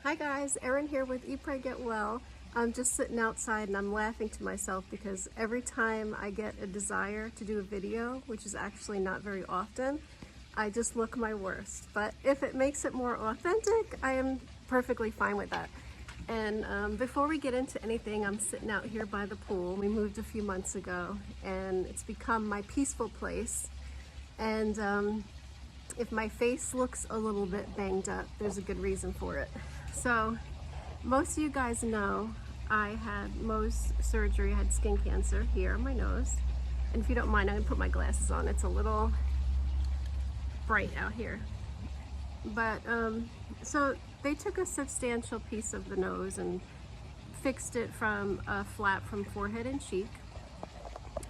Hi guys, Erin here with Eat, Pray, Get Well. I'm just sitting outside and I'm laughing to myself because every time I get a desire to do a video, which is actually not very often, I just look my worst. But if it makes it more authentic, I am perfectly fine with that. And before we get into anything, I'm sitting out here by the pool. We moved a few months ago and it's become my peaceful place. And if my face looks a little bit banged up, there's a good reason for it. So most of you guys know I had MOHS surgery. I had skin cancer here on my nose. And if you don't mind, I'm gonna put my glasses on. It's a little bright out here. But so they took a substantial piece of the nose and fixed it from a flap from forehead and cheek.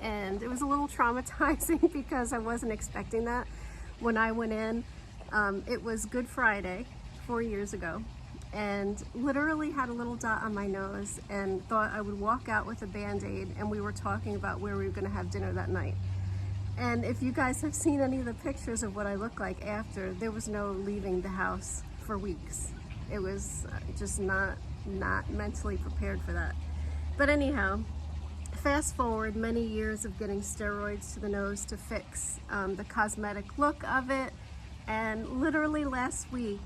And it was a little traumatizing because I wasn't expecting that. When I went in, it was Good Friday 4 years ago, and literally had a little dot on my nose and thought I would walk out with a Band-Aid, and we were talking about where we were gonna have dinner that night. And if you guys have seen any of the pictures of what I look like after, there was no leaving the house for weeks. It was just not mentally prepared for that. But anyhow, fast forward many years of getting steroids to the nose to fix the cosmetic look of it, and literally last week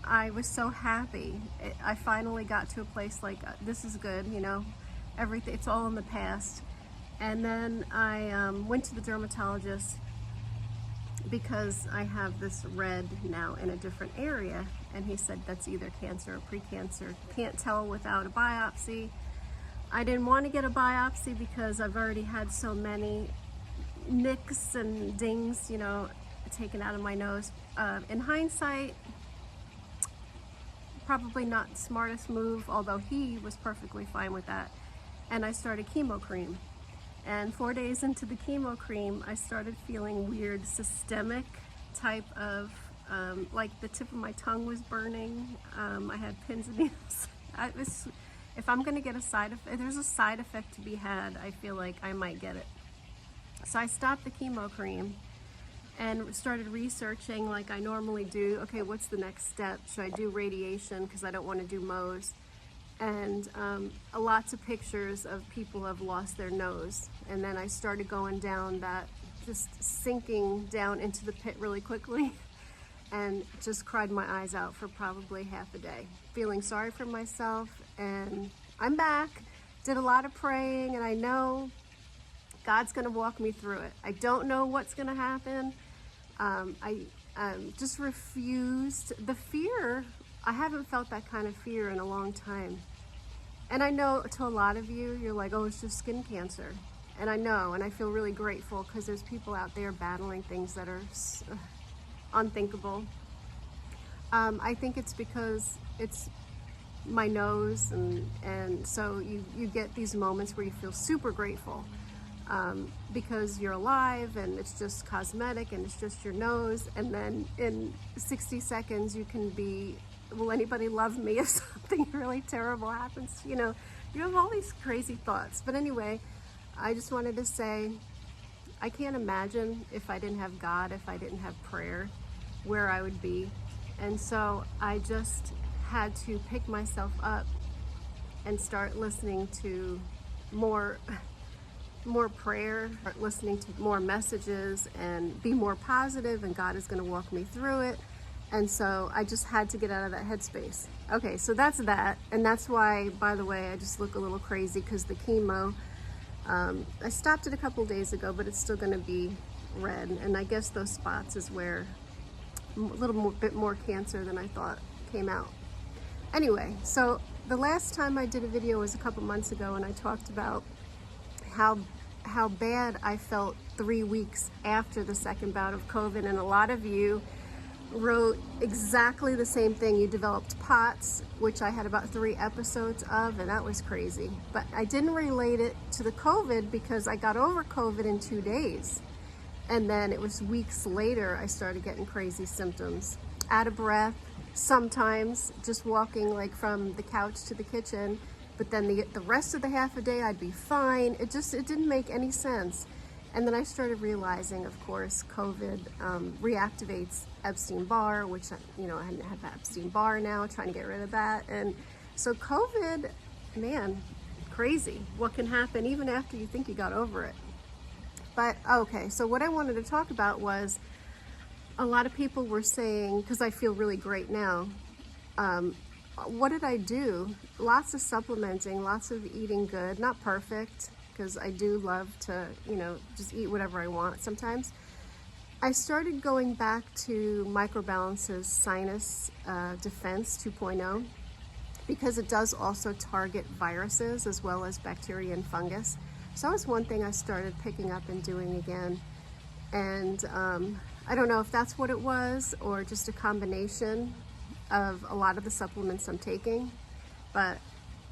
I was so happy. I finally got to a place like, this is good, you know, everything, it's all in the past. And then I went to the dermatologist because I have this red now in a different area, and he said that's either cancer or pre-cancer. Can't tell without a biopsy. I didn't want to get a biopsy because I've already had so many nicks and dings, you know, taken out of my nose. In hindsight, probably not the smartest move, although he was perfectly fine with that. And I started chemo cream. And 4 days into the chemo cream, I started feeling weird systemic type of, like the tip of my tongue was burning. I had pins and needles. If I'm gonna get a side effect, if there's a side effect to be had, I feel like I might get it. So I stopped the chemo cream and started researching like I normally do. Okay, what's the next step? Should I do radiation? Because I don't want to do MOHS. And lots of pictures of people who have lost their nose. And then I started going down that, just sinking down into the pit really quickly. And just cried my eyes out for probably half a day, feeling sorry for myself. And I'm back, did a lot of praying, and I know God's gonna walk me through it. I don't know what's gonna happen. I just refused. The fear, I haven't felt that kind of fear in a long time. And I know to a lot of you, you're like, oh, it's just skin cancer. And I know, and I feel really grateful because there's people out there battling things that are unthinkable. I think it's because it's my nose, and so you get these moments where you feel super grateful because you're alive and it's just cosmetic and it's just your nose, and then in 60 seconds you can be, will anybody love me if something really terrible happens? You know, you have all these crazy thoughts. But anyway, I just wanted to say, I can't imagine if I didn't have God, if I didn't have prayer, where I would be. And so I just had to pick myself up and start listening to more prayer, start listening to more messages and be more positive, and God is going to walk me through it. And so I just had to get out of that headspace. Okay, so that's that. And that's why, by the way, I just look a little crazy because the chemo, I stopped it a couple days ago, but it's still going to be red. And I guess those spots is where a little bit more cancer than I thought came out. Anyway, so the last time I did a video was a couple months ago, and I talked about how bad I felt 3 weeks after the second bout of COVID, and a lot of you wrote exactly the same thing. You developed POTS, which I had about 3 episodes of, and that was crazy. But I didn't relate it to the COVID because I got over COVID in 2 days. And then it was weeks later I started getting crazy symptoms. Out of breath, sometimes just walking like from the couch to the kitchen, but then the rest of the half a day I'd be fine. It didn't make any sense. And then I started realizing, of course, COVID reactivates Epstein-Barr, which, you know, I have Epstein-Barr now, trying to get rid of that. And so COVID, man, crazy. What can happen even after you think you got over it. But okay, so what I wanted to talk about was a lot of people were saying, because I feel really great now, what did I do? Lots of supplementing, lots of eating good, not perfect, because I do love to, you know, just eat whatever I want sometimes. I started going back to Microbalance's Sinus Defense 2.0 because it does also target viruses as well as bacteria and fungus. So that was one thing I started picking up and doing again. And I don't know if that's what it was or just a combination of a lot of the supplements I'm taking, but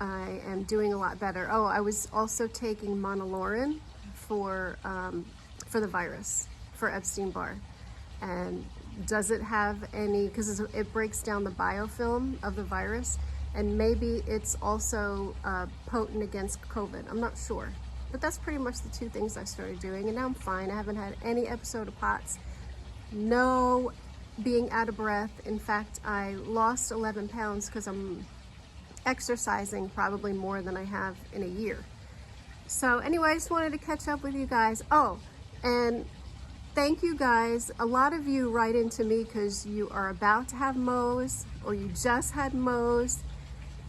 I am doing a lot better. Oh, I was also taking monolaurin for the virus, for Epstein-Barr. And does it have any, because it breaks down the biofilm of the virus, and maybe it's also potent against COVID. I'm not sure. But that's pretty much the two things I started doing, and now I'm fine. I haven't had any episode of POTS. No being out of breath. In fact, I lost 11 pounds because I'm exercising probably more than I have in a year. So anyway, I just wanted to catch up with you guys. Oh, and thank you guys. A lot of you write into me because you are about to have MOHS or you just had MOHS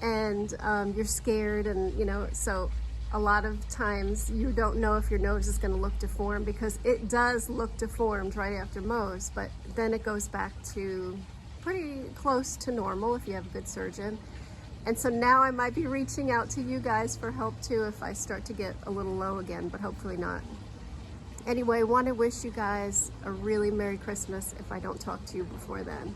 and you're scared, and you know, so a lot of times you don't know if your nose is going to look deformed, because it does look deformed right after MOHS, but then it goes back to pretty close to normal if you have a good surgeon. And so now I might be reaching out to you guys for help too if I start to get a little low again, but hopefully not. Anyway, I want to wish you guys a really Merry Christmas if I don't talk to you before then.